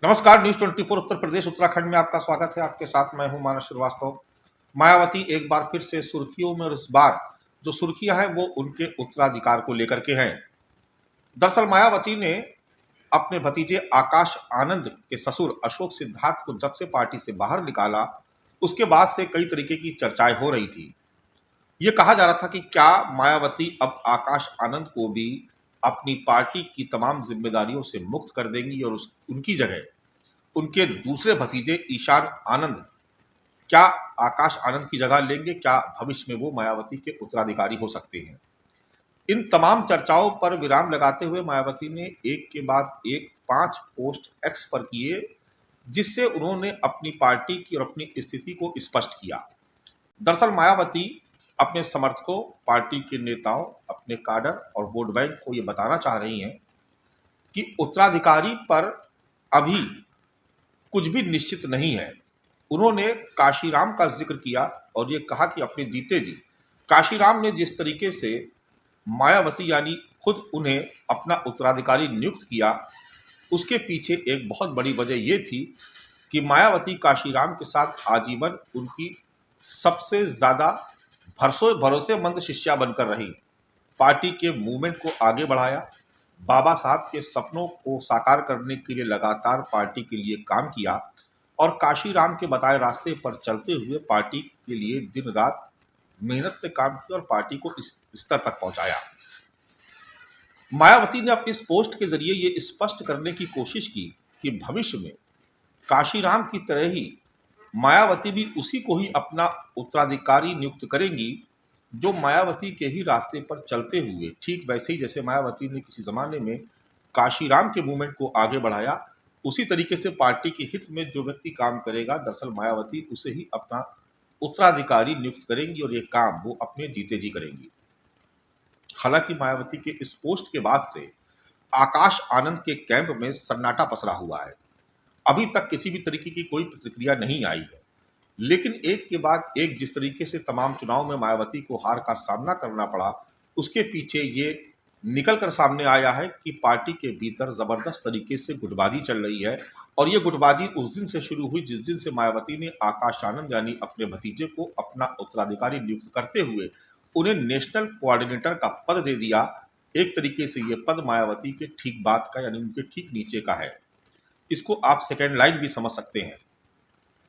नमस्कार। न्यूज 24 उत्तर प्रदेश उत्तराखंड में आपका स्वागत है। आपके साथ मैं हूं मानस श्रीवास्तव। मायावती एक बार फिर से सुर्खियों में और इस बार जो सुर्खियां हैं वो उनके उत्तराधिकार को लेकर के हैं। दरअसल मायावती ने अपने भतीजे आकाश आनंद के ससुर अशोक सिद्धार्थ को जब से पार्टी से बाहर निकाला उसके बाद से कई तरीके की चर्चाएं हो रही थी। ये कहा जा रहा था कि क्या मायावती अब आकाश आनंद को भी अपनी पार्टी की तमाम जिम्मेदारियों से मुक्त कर देंगी और उनकी जगह उनके दूसरे भतीजे ईशान आनंद क्या आकाश आनंद की जगह लेंगे? क्या भविष्य में वो मायावती के उत्तराधिकारी हो सकते हैं? इन तमाम चर्चाओं पर विराम लगाते हुए मायावती ने एक के बाद एक 5 पोस्ट एक्स पर किए, जिससे उन्होंने अपनी पार्टी की और अपनी स्थिति को स्पष्ट किया। दरअसल मायावती अपने समर्थकों, पार्टी के नेताओं, अपने काडर और वोट बैंक को ये बताना चाह रही हैं कि उत्तराधिकारी पर अभी कुछ भी निश्चित नहीं है। उन्होंने काशीराम का जिक्र किया और ये कहा कि अपने जीते जी काशीराम ने जिस तरीके से मायावती यानी खुद उन्हें अपना उत्तराधिकारी नियुक्त किया, उसके पीछे एक बहुत बड़ी वजह यह थी कि मायावती काशीराम के साथ आजीवन उनकी सबसे ज्यादा भरोसेमंद शिष्या बनकर रही। पार्टी के मूवमेंट को आगे बढ़ाया, बाबा साहब के सपनों को साकार करने के लिए लगातार पार्टी के लिए काम किया और काशीराम के बताए रास्ते पर चलते हुए पार्टी के लिए दिन रात मेहनत से काम किया और पार्टी को इस स्तर तक पहुंचाया। मायावती ने अपनी इस पोस्ट के जरिए ये स्पष्ट करने की कोशिश की कि भविष्य में काशीराम की तरह ही मायावती भी उसी को ही अपना उत्तराधिकारी नियुक्त करेंगी जो मायावती के ही रास्ते पर चलते हुए, ठीक वैसे ही जैसे मायावती ने किसी जमाने में काशीराम के मूवमेंट को आगे बढ़ाया, उसी तरीके से पार्टी के हित में जो व्यक्ति काम करेगा, दरअसल मायावती उसे ही अपना उत्तराधिकारी नियुक्त करेंगी और ये काम वो अपने जीते जी करेंगी। हालांकि मायावती के इस पोस्ट के बाद से आकाश आनंद के कैंप में सन्नाटा पसरा हुआ है। अभी तक किसी भी तरीके की कोई प्रतिक्रिया नहीं आई है, लेकिन एक के बाद एक जिस तरीके से तमाम चुनाव में मायावती को हार का सामना करना पड़ा, उसके पीछे ये निकल कर सामने आया है कि पार्टी के भीतर जबरदस्त तरीके से गुटबाजी चल रही है। और ये गुटबाजी उस दिन से शुरू हुई जिस दिन से मायावती ने आकाश आनंद यानी अपने भतीजे को अपना उत्तराधिकारी नियुक्त करते हुए उन्हें नेशनल कोऑर्डिनेटर का पद दे दिया। एक तरीके से ये पद मायावती के ठीक बाद का यानी उनके ठीक नीचे का है। इसको आप सेकेंड लाइन भी समझ सकते हैं।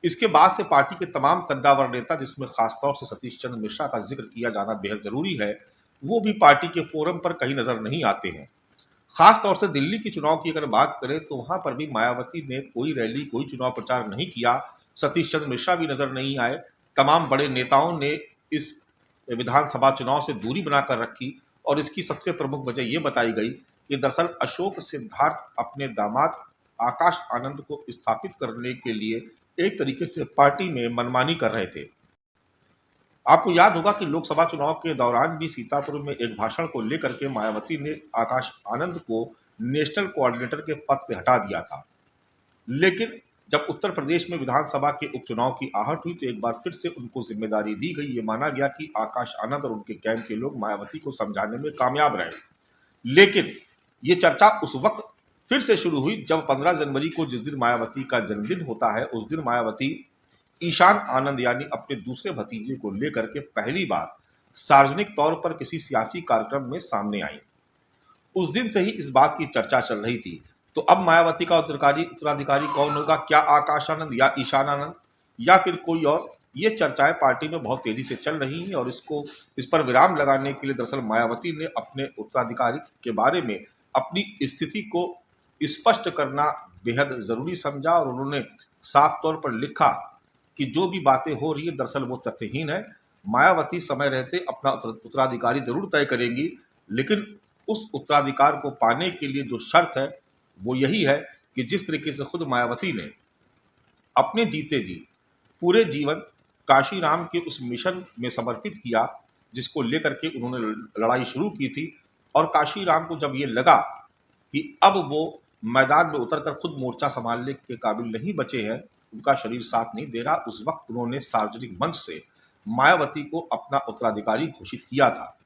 इसके बाद से पार्टी के तमाम कद्दावर नेता, जिसमें खासतौर से सतीश चंद्र मिश्रा का जिक्र किया जाना बेहद जरूरी है, वो भी पार्टी के फोरम पर कहीं नजर नहीं आते हैं। खासतौर से दिल्ली के चुनाव की अगर बात करें तो वहां पर भी मायावती ने कोई रैली, कोई चुनाव प्रचार नहीं किया। सतीश चंद्र मिश्रा भी नजर नहीं आए। तमाम बड़े नेताओं ने इस विधानसभा चुनाव से दूरी बनाकर रखी और इसकी सबसे प्रमुख वजह यह बताई गई कि दरअसल अशोक सिद्धार्थ अपने दामाद आकाश आनंद को स्थापित करने के लिए एक तरीके से पार्टी में मनमानी कर रहे थे। आपको याद होगा कि लोकसभा चुनाव के दौरान भी सीतापुर में एक भाषण को लेकर के मायावती ने आकाश आनंद को नेशनल कोऑर्डिनेटर के पद से हटा दिया था। लेकिन जब उत्तर प्रदेश में विधानसभा के उपचुनाव की आहट हुई तो एक बार फिर से उनको जिम्मेदारी दी गई। ये माना गया कि आकाश आनंद और उनके कैंप के लोग मायावती को समझाने में कामयाब रहे। लेकिन ये चर्चा उस वक्त फिर से शुरू हुई जब 15 जनवरी को, जिस दिन मायावती का जन्मदिन होता है, उस दिन मायावती ईशान आनंद यानी अपने दूसरे भतीजे को लेकर के पहली बार सार्वजनिक तौर पर किसी सियासी कार्यक्रम में सामने आई। उस दिन से ही इस बात की चर्चा चल रही थी। तो अब मायावती का उत्तराधिकारी कौन होगा? क्या आकाश आनंद या ईशान आनंद या फिर कोई और? ये चर्चाएं पार्टी में बहुत तेजी से चल रही हैं और इस पर विराम लगाने के लिए दरअसल मायावती ने अपने उत्तराधिकारी के बारे में अपनी स्थिति को स्पष्ट करना बेहद जरूरी समझा और उन्होंने साफ तौर पर लिखा कि जो भी बातें हो रही है दरअसल वो तथ्यहीन है। मायावती समय रहते अपना उत्तराधिकारी जरूर तय करेंगी, लेकिन उस उत्तराधिकार को पाने के लिए जो शर्त है वो यही है कि जिस तरीके से खुद मायावती ने अपने जीते जी पूरे जीवन काशीराम के उस मिशन में समर्पित किया जिसको लेकर के उन्होंने लड़ाई शुरू की थी, और काशीराम को जब ये लगा कि अब वो मैदान में उतरकर खुद मोर्चा संभालने के काबिल नहीं बचे हैं, उनका शरीर साथ नहीं दे रहा, उस वक्त उन्होंने सार्वजनिक मंच से मायावती को अपना उत्तराधिकारी घोषित किया था।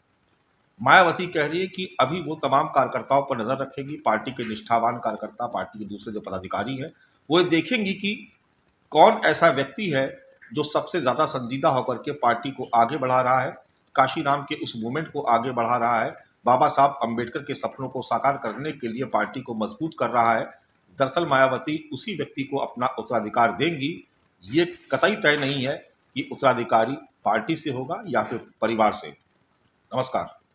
मायावती कह रही है कि अभी वो तमाम कार्यकर्ताओं पर नजर रखेगी। पार्टी के निष्ठावान कार्यकर्ता, पार्टी के दूसरे जो पदाधिकारी हैं, वो देखेंगी कि कौन ऐसा व्यक्ति है जो सबसे ज़्यादा संजीदा होकर के पार्टी को आगे बढ़ा रहा है, काशीराम के उस मूवमेंट को आगे बढ़ा रहा है, बाबा साहब अंबेडकर के सपनों को साकार करने के लिए पार्टी को मजबूत कर रहा है। दरअसल मायावती उसी व्यक्ति को अपना उत्तराधिकार देंगी। ये कतई तय नहीं है कि उत्तराधिकारी पार्टी से होगा या फिर परिवार से। नमस्कार।